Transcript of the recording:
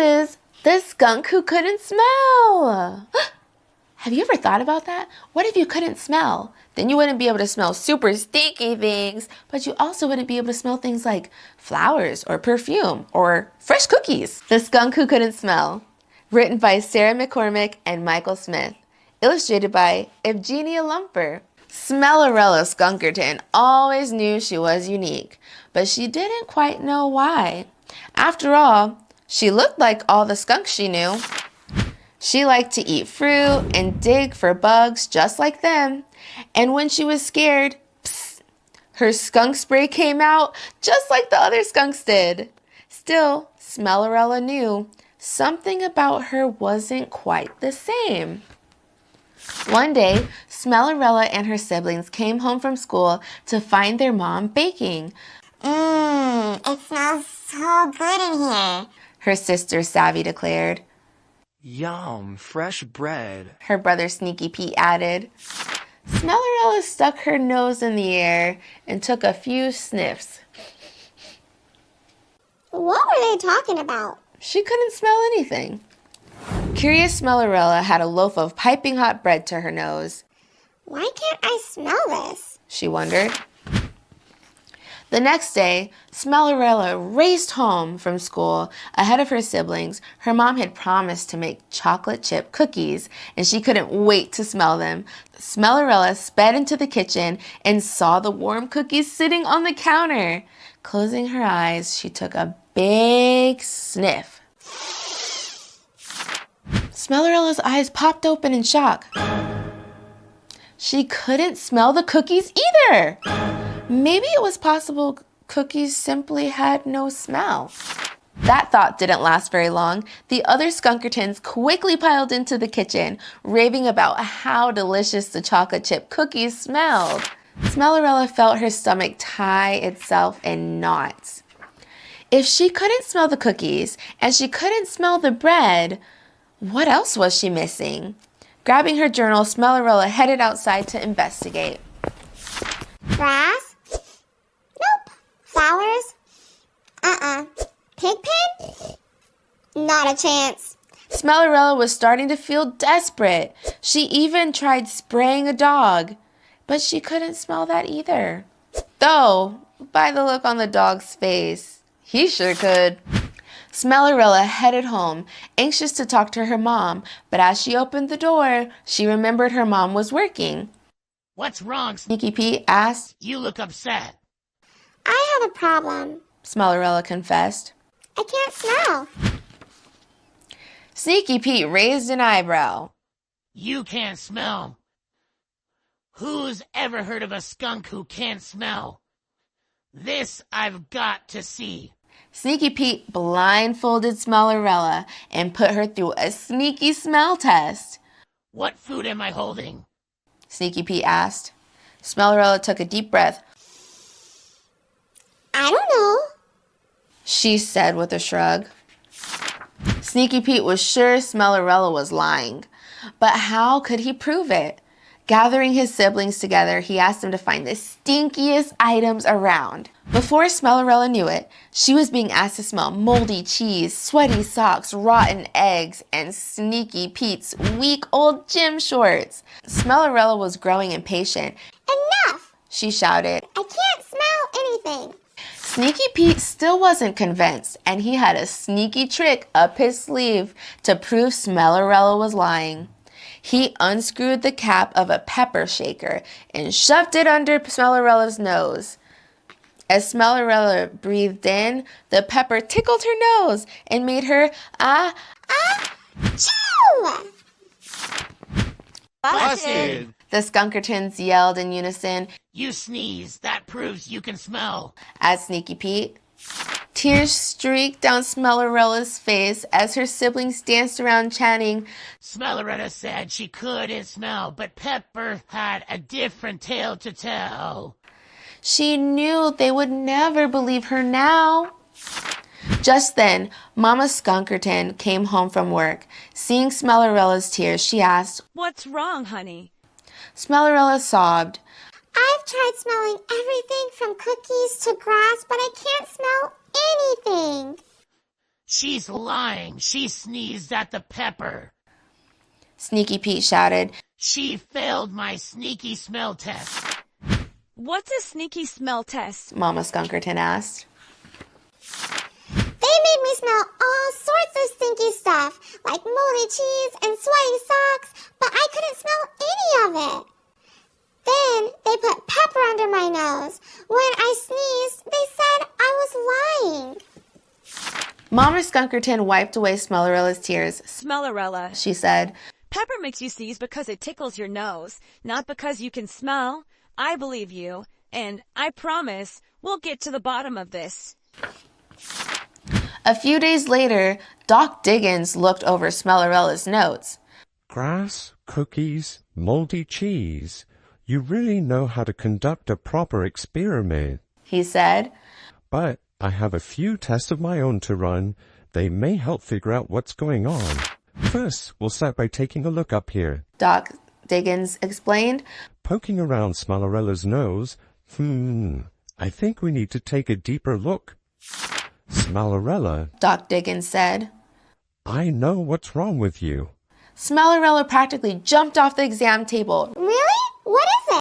is the skunk who couldn't smell. Have you ever thought about that? What if you couldn't smell? Then you wouldn't be able to smell super stinky things, but you also wouldn't be able to smell things like flowers or perfume or fresh cookies. The Skunk Who Couldn't Smell. Written by Sarah McCormick and Michael Smith. Illustrated by Evgenia Lumper. Smellerella Skunkerton always knew she was unique, but she didn't quite know why. After all, she looked like all the skunks she knew. She liked to eat fruit and dig for bugs just like them. And when she was scared, psst, her skunk spray came out just like the other skunks did. Still, Smellerella knew something about her wasn't quite the same. One day, Smellerella and her siblings came home from school to find their mom baking. It smells so good in here, her sister Savvy declared. Yum, fresh bread, her brother Sneaky Pete added. Smellerella stuck her nose in the air and took a few sniffs. What were they talking about? She couldn't smell anything. Curious Smellerella had a loaf of piping hot bread to her nose. Why can't I smell this? She wondered. The next day, Smellerella raced home from school ahead of her siblings. Her mom had promised to make chocolate chip cookies, and she couldn't wait to smell them. Smellerella sped into the kitchen and saw the warm cookies sitting on the counter. Closing her eyes, she took a big sniff. Smellerella's eyes popped open in shock. She couldn't smell the cookies either. Maybe it was possible cookies simply had no smell. That thought didn't last very long. The other Skunkertons quickly piled into the kitchen, raving about how delicious the chocolate chip cookies smelled. Smellerella felt her stomach tie itself in knots. If she couldn't smell the cookies and she couldn't smell the bread, what else was she missing? Grabbing her journal, Smellerella headed outside to investigate. Grass? Nope. Flowers? Pigpen? Not a chance. Smellerella was starting to feel desperate. She even tried spraying a dog, but she couldn't smell that either. Though, by the look on the dog's face, he sure could. Smellerella headed home, anxious to talk to her mom, but as she opened the door, she remembered her mom was working. What's wrong, Sneaky Pete asked. You look upset. I have a problem. Smellerella confessed. I can't smell. Sneaky Pete raised an eyebrow. You can't smell. Who's ever heard of a skunk who can't smell? This I've got to see. Sneaky Pete blindfolded Smellerella and put her through a sneaky smell test. What food am I holding? Sneaky Pete asked. Smellerella took a deep breath. I don't know, she said with a shrug. Sneaky Pete was sure Smellerella was lying, but how could he prove it? Gathering his siblings together, he asked them to find the stinkiest items around. Before Smellerella knew it, she was being asked to smell moldy cheese, sweaty socks, rotten eggs, and Sneaky Pete's weak old gym shorts. Smellerella was growing impatient. Enough! She shouted. I can't smell anything. Sneaky Pete still wasn't convinced, and he had a sneaky trick up his sleeve to prove Smellerella was lying. He unscrewed the cap of a pepper shaker and shoved it under Smellerella's nose. As Smellerella breathed in, the pepper tickled her nose and made her Achoo! Busted! The Skunkertons yelled in unison. You sneeze. That proves you can smell. Asked Sneaky Pete. Tears streaked down Smellerella's face as her siblings danced around chanting, Smelleretta said she couldn't smell, but Pepper had a different tale to tell. She knew they would never believe her now. Just then, Mama Skunkerton came home from work. Seeing Smellerella's tears, she asked, What's wrong, honey? Smellerella sobbed. I've tried smelling everything from cookies to grass, but I can't smell anything. She's lying. She sneezed at the pepper. Sneaky Pete shouted. She failed my sneaky smell test. What's a sneaky smell test? Mama Skunkerton asked. They made me smell all sorts of stinky stuff, like moldy cheese and sweaty socks, but I couldn't smell any of it. Then they put pepper under my nose. When I sneezed, they said I was lying. Mama Skunkerton wiped away Smellerella's tears. Smellerella. She said, Pepper makes you sneeze because it tickles your nose, not because you can smell. I believe you, and I promise we'll get to the bottom of this. A few days later, Doc Diggins looked over Smellerella's notes. Grass, cookies, moldy cheese. You really know how to conduct a proper experiment. He said. But I have a few tests of my own to run. They may help figure out what's going on. First, we'll start by taking a look up here. Doc Diggins explained. Poking around Smellerella's nose. I think we need to take a deeper look. Smellerella, Doc Diggins said. I know what's wrong with you. Smellerella practically jumped off the exam table. Really? What is